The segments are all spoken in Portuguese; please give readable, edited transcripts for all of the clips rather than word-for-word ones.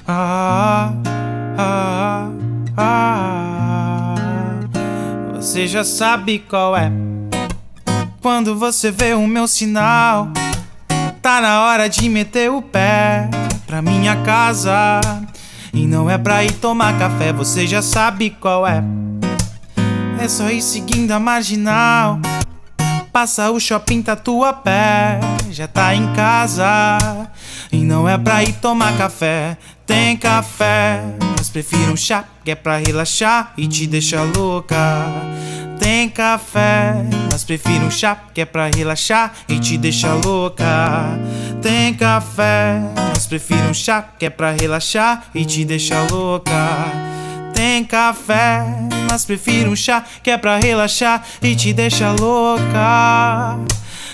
Ah, ah, ah, você já sabe qual é. Quando você vê o meu sinal, tá na hora de meter o pé pra minha casa. E não é pra ir tomar café, você já sabe qual é. É só ir seguindo a marginal, passa o shopping Tatuapé, já tá em casa. E não é pra ir tomar café, tem café, mas prefiro um chá, que é pra relaxar e te deixar louca. Tem café, mas prefiro um chá, que é pra relaxar e te deixar louca. Tem café, mas prefiro um chá, que é pra relaxar e te deixar louca. Tem café, mas prefiro um chá, que é pra relaxar e te deixar louca.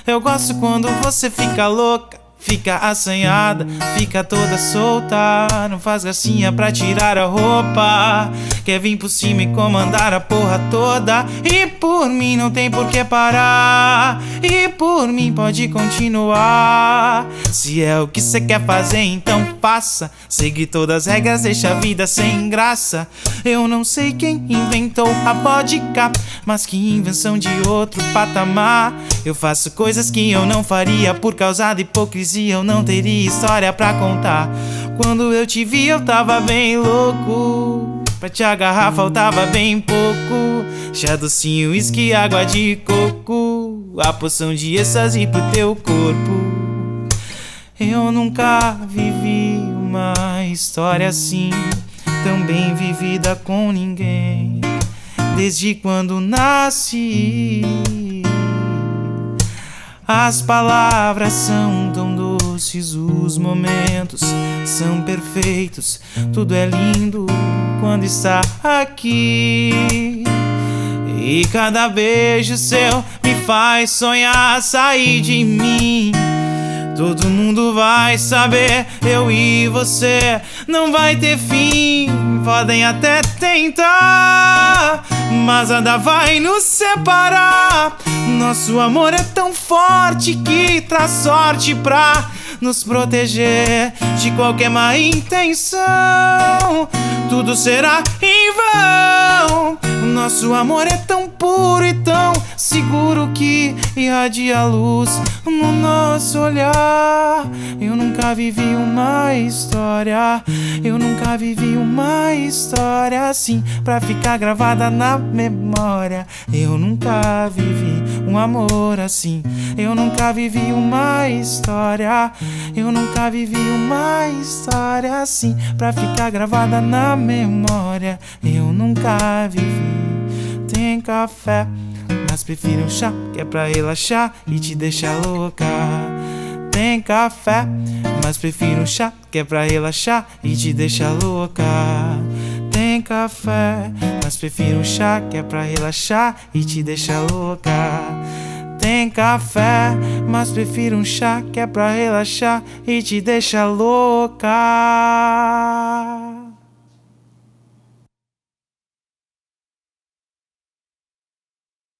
Eu gosto quando você fica louca, fica assanhada, fica toda solta. Não faz gracinha pra tirar a roupa, quer vir por cima e comandar a porra toda. E por mim não tem por que parar, e por mim pode continuar. Se é o que cê quer fazer, então faça. Seguir todas as regras deixa a vida sem graça. Eu não sei quem inventou a vodka, mas que invenção de outro patamar. Eu faço coisas que eu não faria por causa da hipocrisia, eu não teria história pra contar. Quando eu te vi eu tava bem louco, pra te agarrar faltava bem pouco. Chá docinho, uísque, água de coco, a poção de êxtase pro teu corpo. Eu nunca vivi uma história assim, tão bem vivida com ninguém, desde quando nasci. As palavras são tão doces, os momentos são perfeitos, tudo é lindo quando está aqui. E cada beijo seu me faz sonhar sair de mim. Todo mundo vai saber, eu e você não vai ter fim. Podem até tentar, mas nada vai nos separar. Nosso amor é tão forte que traz sorte pra nos proteger de qualquer má intenção. Tudo será em vão. Nosso amor é tão puro e tão seguro que irradia a luz no nosso olhar. Eu nunca vivi uma história, eu nunca vivi uma história assim pra ficar gravada na memória. Eu nunca vivi um amor assim, eu nunca vivi uma história, eu nunca vivi uma história assim pra ficar gravada na memória. Eu nunca vivi. Tem café, mas prefiro um chá, que é pra relaxar e te deixar louca. Tem café, mas prefiro um chá, que é pra relaxar e te deixar louca. Tem café, mas prefiro um chá, que é pra relaxar e te deixar louca. Tem café, mas prefiro um chá, que é pra relaxar e te deixar louca.